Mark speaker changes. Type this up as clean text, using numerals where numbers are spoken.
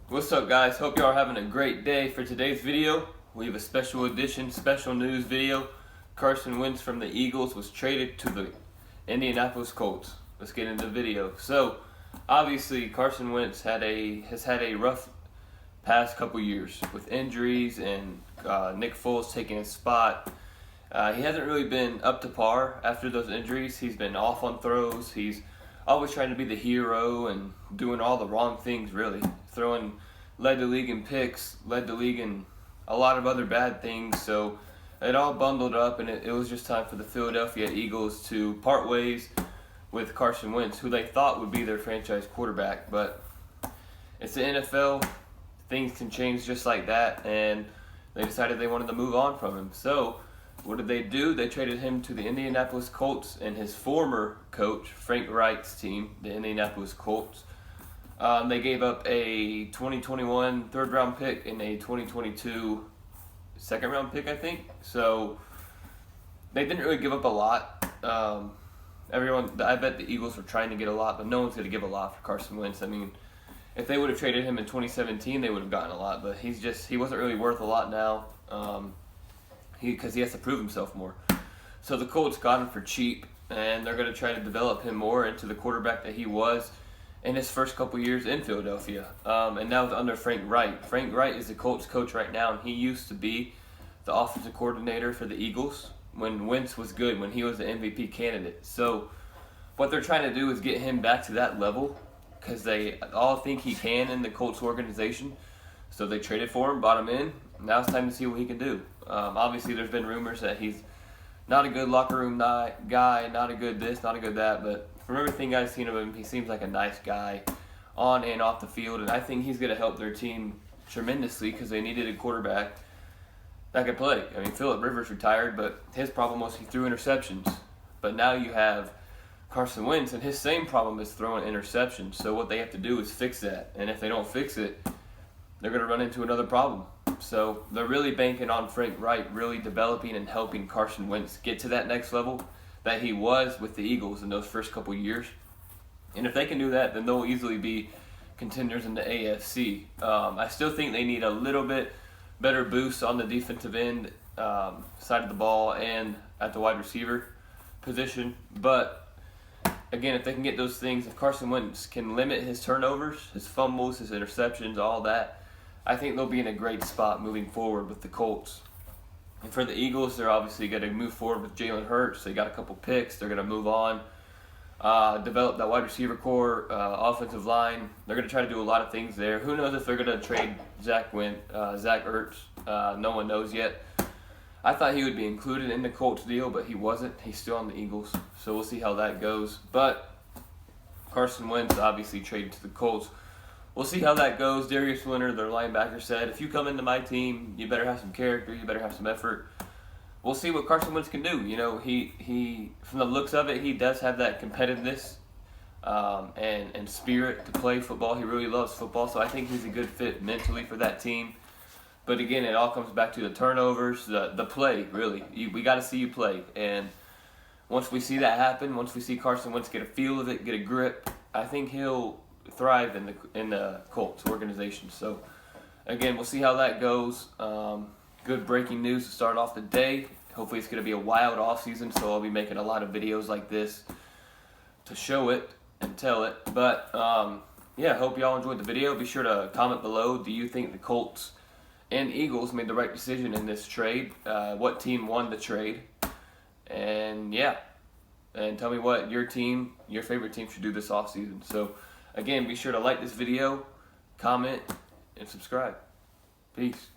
Speaker 1: What's up, guys? Hope y'all are having a great day. For today's video, we have a special edition, special news video. Carson Wentz from the Eagles was traded to the Indianapolis Colts. Let's get into the video. So, obviously, Carson Wentz has had a rough past couple years with injuries and Nick Foles taking his spot. He hasn't really been up to par after those injuries. He's been off on throws. He's always trying to be the hero and doing all the wrong things, really. Led the league in picks, led the league in a lot of other bad things. So it all bundled up, and it was just time for the Philadelphia Eagles to part ways with Carson Wentz, who they thought would be their franchise quarterback. But it's the NFL. Things can change just like that, and they decided they wanted to move on from him. So what did they do? They traded him to the Indianapolis Colts and his former coach, Frank Reich's team, the Indianapolis Colts. They gave up a 2021 third-round pick and a 2022 second-round pick, I think. So they didn't really give up a lot. I bet the Eagles were trying to get a lot, but no one's going to give a lot for Carson Wentz. I mean, if they would have traded him in 2017, they would have gotten a lot, but he wasn't really worth a lot now. Because he has to prove himself more. So the Colts got him for cheap, and they're going to try to develop him more into the quarterback that he was in his first couple years in Philadelphia. And that was under Frank Reich. Frank Reich is the Colts coach right now, and he used to be the offensive coordinator for the Eagles when Wentz was good, when he was the MVP candidate. So what they're trying to do is get him back to that level because they all think he can in the Colts organization. So they traded for him, brought him in. Now it's time to see what he can do. Obviously, there's been rumors that he's not a good locker room guy, not a good this, not a good that. But from everything I've seen of him, he seems like a nice guy on and off the field. And I think he's going to help their team tremendously because they needed a quarterback that could play. I mean, Phillip Rivers retired, but his problem was he threw interceptions. But now you have Carson Wentz, and his same problem is throwing interceptions. So what they have to do is fix that. And if they don't fix it, they're going to run into another problem. So they're really banking on Frank Reich really developing and helping Carson Wentz get to that next level that he was with the Eagles in those first couple years. And if they can do that, then they'll easily be contenders in the AFC. I still think they need a little bit better boost on the defensive end side of the ball and at the wide receiver position. But again, if they can get those things, if Carson Wentz can limit his turnovers, his fumbles, his interceptions, all that, I think they'll be in a great spot moving forward with the Colts. And for the Eagles, they're obviously going to move forward with Jalen Hurts. They got a couple picks. They're going to move on, develop that wide receiver core, offensive line. They're going to try to do a lot of things there. Who knows if they're going to trade Zach Ertz? No one knows yet. I thought he would be included in the Colts deal, but he wasn't. He's still on the Eagles, so we'll see how that goes. But Carson Wentz obviously traded to the Colts. We'll see how that goes. Darius Leonard, their linebacker, said, if you come into my team, you better have some character, you better have some effort. We'll see what Carson Wentz can do. You know, he from the looks of it, he does have that competitiveness and spirit to play football. He really loves football, so I think he's a good fit mentally for that team. But again, it all comes back to the turnovers, the play, really. We got to see you play. And once we see that happen, once we see Carson Wentz get a feel of it, get a grip, I think he'll thrive in the Colts organization. So again, we'll see how that goes. Good breaking news to start off the day. Hopefully it's going to be a wild off season, so I'll be making a lot of videos like this to show it and tell it. But yeah, hope y'all enjoyed the video. Be sure to comment below. Do you think the Colts and Eagles made the right decision in this trade? What team won the trade? And yeah, and tell me what your favorite team should do this off season. So again, be sure to like this video, comment, and subscribe. Peace.